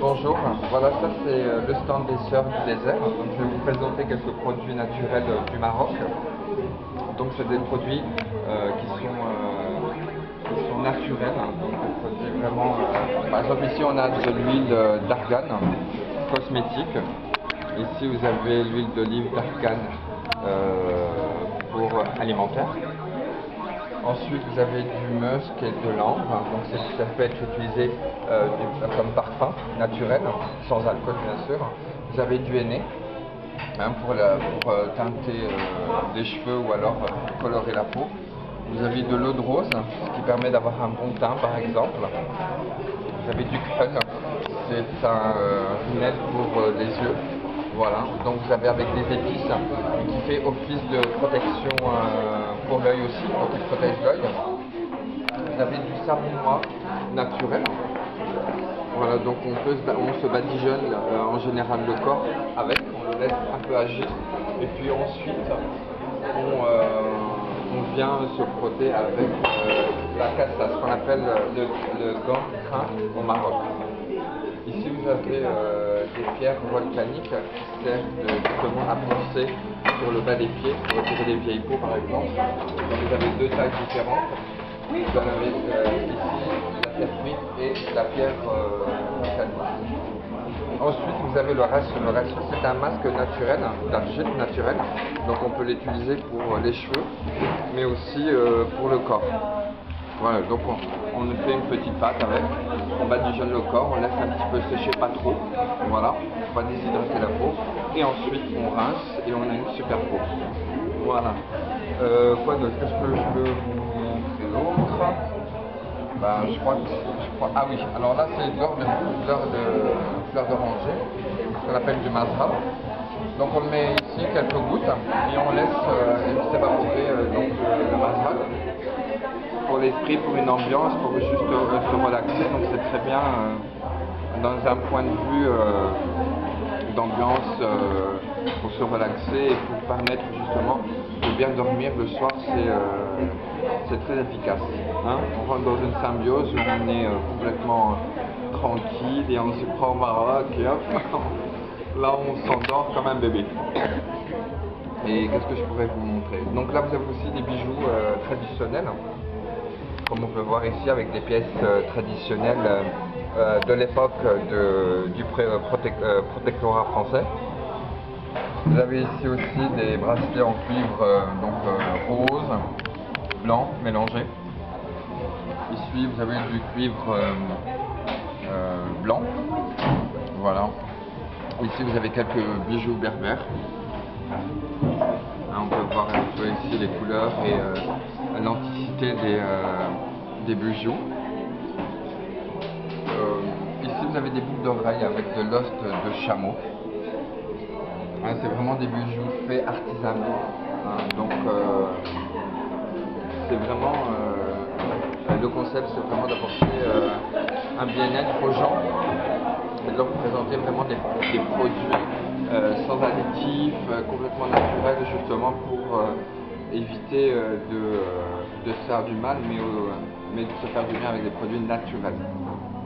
Bonjour, voilà, ça c'est le stand des Sœurs du Désert. Donc, je vais vous présenter quelques produits naturels du Maroc. Donc c'est des produits qui sont naturels, donc des produits vraiment... par exemple ici on a de l'huile d'argan cosmétique. Ici vous avez l'huile d'olive d'argan pour alimentaire. Ensuite, vous avez du musc et de l'ambre, donc ça peut être utilisé comme parfum naturel, sans alcool bien sûr. Vous avez du henné pour teinter les cheveux ou alors colorer la peau. Vous avez de l'eau de rose, ce qui permet d'avoir un bon teint par exemple. Vous avez du khun, c'est un remède pour les yeux. Voilà, donc vous avez avec des épices qui fait office de protection pour l'œil aussi, donc il protège l'œil. Vous avez du savon noir naturel. Voilà, donc on se badigeonne en général le corps avec, on le laisse un peu agir et puis ensuite on vient se frotter avec la cassa, ce qu'on appelle le gant crin au Maroc. Ici vous avez des pierres volcaniques qui servent justement à poncer sur le bas des pieds, pour retirer des vieilles peaux par exemple. Donc vous avez deux tailles différentes. Vous en avez ici la pierre frite et la pierre volcanique. Ensuite vous avez le reste. Le reste c'est un masque naturel, d'argile naturel. Donc on peut l'utiliser pour les cheveux, mais aussi pour le corps. Voilà, donc on fait une petite pâte avec, on badigeonne le corps, on laisse un petit peu sécher, pas trop, voilà, pour pas déshydrater la peau, et ensuite on rince et on a une super peau. Voilà. Quoi d'autre? Qu'est-ce que je peux vous montrer d'autre? Je crois, ah oui, alors là c'est fleur d'oranger, ce qu'on appelle du mazhab. Donc on le met ici quelques gouttes et on laisse s'évaporer le mazhab. Pour l'esprit, pour une ambiance, pour juste se relaxer, donc c'est très bien dans un point de vue d'ambiance pour se relaxer et pour permettre justement de bien dormir le soir, c'est très efficace. Hein, on rentre dans une symbiose où on est complètement tranquille et on se prend au Maroc et hop, là on s'endort comme un bébé. Et qu'est-ce que je pourrais vous montrer? Donc là vous avez aussi des bijoux traditionnels, comme on peut voir ici avec des pièces traditionnelles de l'époque du protectorat français. Vous avez ici aussi des bracelets en cuivre rose, blanc mélangé. Ici vous avez du cuivre blanc. Voilà. Ici vous avez quelques bijoux berbères. On peut voir un peu ici les couleurs et l'anticité des bijoux. Ici vous avez des boucles d'oreilles avec de l'os de chameau. C'est vraiment des bijoux faits artisanaux. Donc c'est vraiment le concept, c'est vraiment d'apporter un bien-être aux gens et de leur présenter vraiment des produits sans additifs, complètement naturels, justement pour éviter de se faire du mal, mais de se faire du bien avec des produits naturels.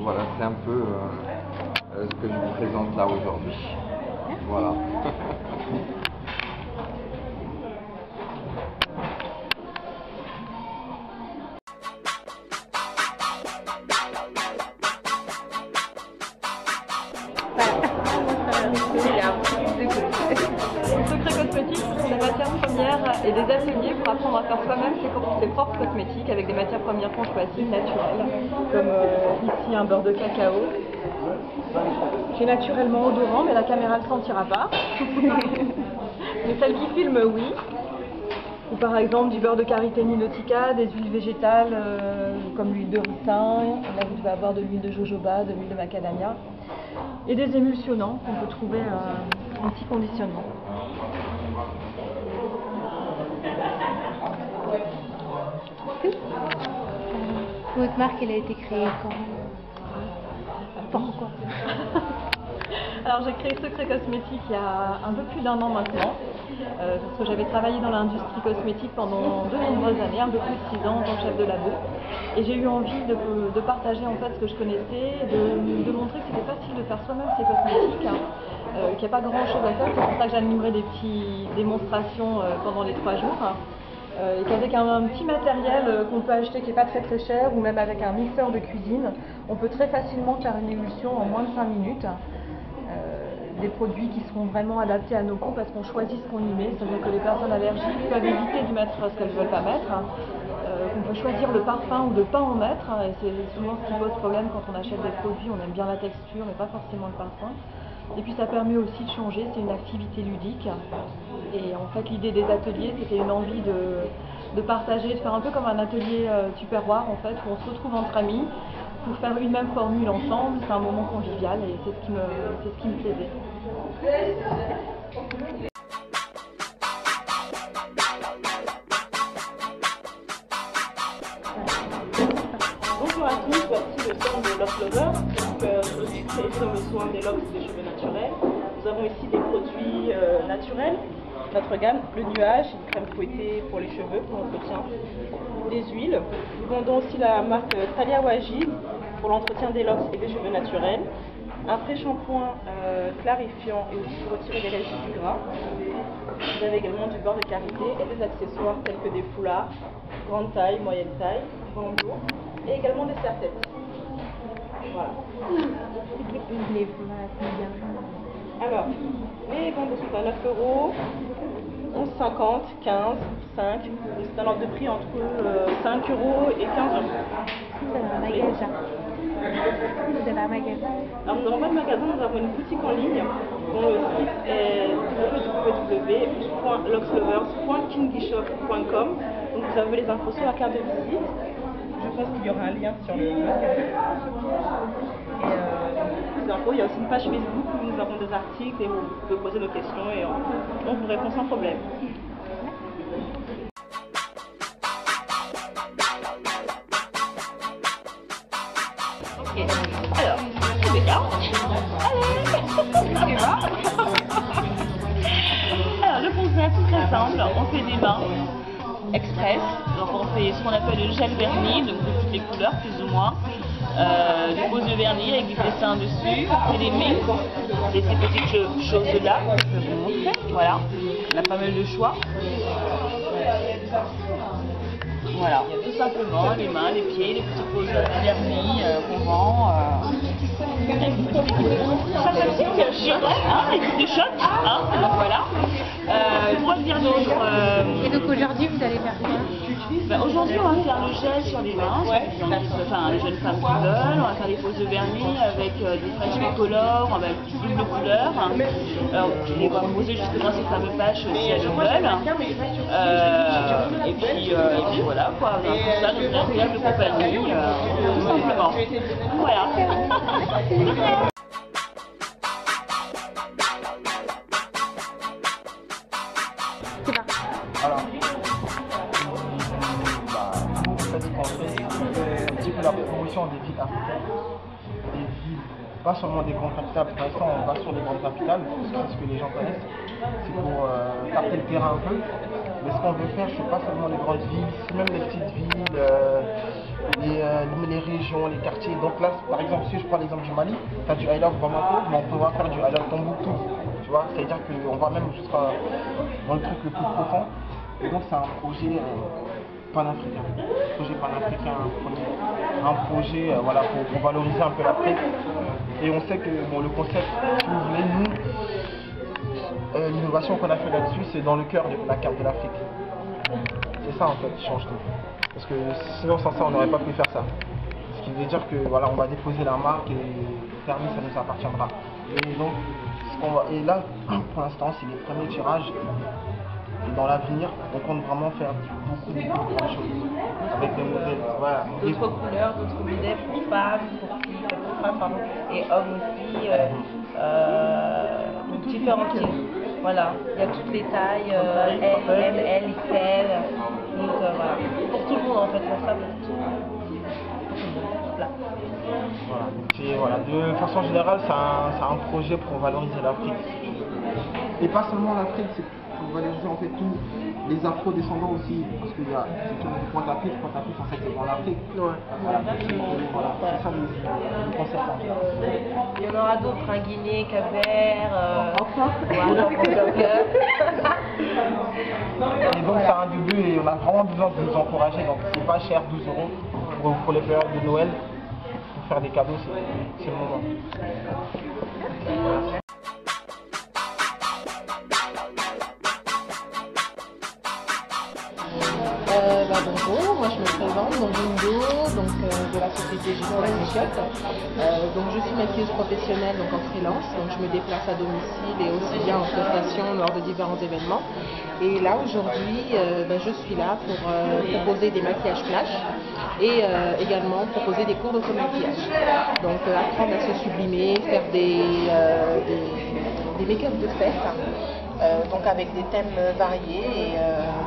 Voilà, c'est un peu ce que je vous présente là aujourd'hui. Voilà. Secret cosmétique, ce sont des matières premières et des ateliers pour apprendre à faire soi-même ses propres cosmétiques avec des matières premières qu'on choisit naturelles, comme ici un beurre de cacao, qui est naturellement odorant, mais la caméra ne le sentira pas. Mais celle qui filme, oui. Ou par exemple du beurre de karité nilotica, des huiles végétales comme l'huile de ricin, là vous devez avoir de l'huile de jojoba, de l'huile de macadamia, et des émulsionnants qu'on peut trouver en petit conditionnement. Votre marque, elle a été créée quand? Pourquoi? Alors j'ai créé Secret Cosmétique il y a un peu plus d'1 an maintenant. parce que j'avais travaillé dans l'industrie cosmétique pendant de nombreuses années, un peu plus de 6 ans en tant que chef de labo. Et j'ai eu envie de partager en fait ce que je connaissais, de montrer que c'était facile de faire soi-même ses cosmétiques, qu'il n'y a pas grand chose à faire. C'est pour ça que j'animerai des petites démonstrations pendant les 3 jours. Et qu'avec un petit matériel qu'on peut acheter qui n'est pas très cher, ou même avec un mixeur de cuisine, on peut très facilement faire une émulsion en moins de 5 minutes. Des produits qui seront vraiment adaptés à nos goûts parce qu'on choisit ce qu'on y met, c'est-à-dire que les personnes allergiques peuvent éviter de mettre ce qu'elles ne veulent pas mettre, qu'on peut choisir le parfum ou de ne pas en mettre, et c'est souvent ce qui pose problème quand on achète des produits, on aime bien la texture mais pas forcément le parfum. Et puis ça permet aussi de changer, c'est une activité ludique. Et en fait l'idée des ateliers, c'était une envie de partager, de faire un peu comme un atelier tupperware en fait, où on se retrouve entre amis pour faire une même formule ensemble. C'est un moment convivial et c'est ce qui me plaisait. Bonjour à tous, voici le stand de Lock Lover, aussi créé sur le soin des locks et des cheveux naturels. Nous avons ici des produits naturels, notre gamme, le nuage, une crème fouettée pour les cheveux, pour l'entretien, des huiles. Nous vendons aussi la marque Thalia Wajid pour l'entretien des locks et des cheveux naturels, un pré-shampoing clarifiant et aussi pour retirer les résidus gras. Vous avez également du beurre de karité et des accessoires tels que des foulards, grande taille, moyenne taille, bandeaux et également des serre-têtes. Voilà. Les foulards à combien? Alors, les bandeaux sont à 9 €, 11,50, 15, 5. C'est un ordre de prix entre 5 € et 15 €. Vous avez un magasin. Vous avez un magasin. Alors nous n'avons pas de magasin, nous avons une boutique en ligne dont le site est www.lockslovers.kingishop.com. Donc vous avez les infos sur la carte de visite. Je pense qu'il y aura un lien sur le blog. Et plus d'infos, il y a aussi une page Facebook où nous avons des articles et où vous pouvez poser nos questions et on vous répond sans problème. Ok, alors, c'est bien. Allez, alors le concept est très simple, on fait des bains express, donc on fait ce qu'on appelle le gel vernis, donc de toutes les couleurs plus ou moins, des poses de vernis avec des dessins dessus, on fait des mix, et ces petites choses là, je vais vous montrer, voilà, on a pas mal de choix. Voilà, tout simplement les mains, les pieds, les petites poses de vernis qu'on vend. Sympathique, hein, les petites shots, hein, donc voilà. Quoi dire d'autre Et donc aujourd'hui, vous allez faire quoi? Aujourd'hui, on va faire le gel sur les mains, enfin les jeunes femmes qui veulent. On va faire des poses de vernis avec des French color, avec double couleur. On va poser justement ces fameux patchs si elles le veulent. Et puis voilà, quoi, tout ça dans une agréable compagnie, tout simplement. Voilà. Alors, on dit que la promotion des villes africaines, des villes, pas seulement des grandes capitales, pour l'instant on va sur les grandes capitales, c'est ce que les gens connaissent, c'est pour taper le terrain un peu, mais ce qu'on veut faire c'est pas seulement les grandes villes, c'est même les petites villes, les régions, les quartiers. Donc là, par exemple, si je prends l'exemple du Mali, tu as du I Love Bamako, mais on pourra faire du I Love Tombouctou, tu vois, c'est-à-dire qu'on va même jusqu'à dans le truc le plus profond. Et donc c'est un projet panafricain, un projet voilà, pour valoriser un peu l'Afrique. Et on sait que bon, le concept, si vous voulez, nous, l'innovation qu'on a fait là-dessus, c'est dans le cœur de la carte de l'Afrique. C'est ça en fait qui change tout. Parce que sinon sans ça on n'aurait pas pu faire ça. Ce qui veut dire que voilà, on va déposer la marque et le permis ça nous appartiendra. Et donc et là pour l'instant c'est les premiers tirages. Et dans l'avenir, on compte vraiment faire beaucoup de grandes choses avec des modèles. Voilà. D'autres couleurs, d'autres modèles pour femmes, et hommes aussi, donc différents types. Voilà, il y a toutes les tailles, M, L, XL, donc voilà, pour tout le monde en fait, on sera pour tout le monde. Là. Voilà. Et voilà, de façon générale, c'est un projet pour valoriser l'Afrique. Et pas seulement l'Afrique, c'est valoriser en fait tous les afro-descendants aussi, parce qu'il y a Pointe-à-Pitre en fait c'est dans l'Afrique. Ouais. Voilà, c'est ça le concept. Il y en aura d'autres, hein, Guinée, Cap-Vert, Voilà, Et donc ça a un double et on a vraiment besoin de nous encourager, donc c'est pas cher, 12 € pour les périodes de Noël, pour faire des cadeaux, c'est le moment. Bonjour, moi je me présente, donc Window, de la société Gilles Makeup. Donc je suis maquilleuse professionnelle donc en freelance, donc je me déplace à domicile et aussi bien en prestation lors de différents événements. Et là aujourd'hui, je suis là pour proposer des maquillages flash et également proposer des cours d'auto-maquillage. Donc apprendre à se sublimer, faire des make-up de fête. Donc avec des thèmes variés et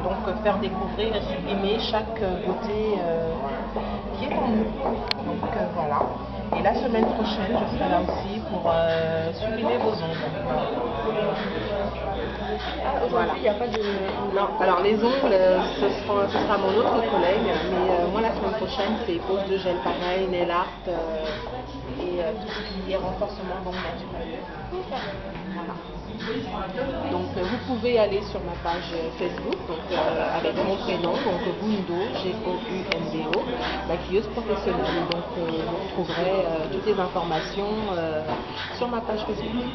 donc faire découvrir et sublimer chaque beauté qui est en nous. Donc voilà. Et la semaine prochaine, je serai là aussi pour sublimer vos ongles. Aujourd'hui, il n'y a pas de... Non, alors les ongles, ce sera mon autre collègue, mais moi la semaine prochaine, c'est pose de gel pareil, nail art et tout ce qui est renforcement d'ongles naturels. Voilà. Donc vous pouvez aller sur ma page Facebook avec mon prénom, donc Gundo, G-O-U-N-D-O, maquilleuse professionnelle. Donc vous retrouverez toutes les informations sur ma page Facebook.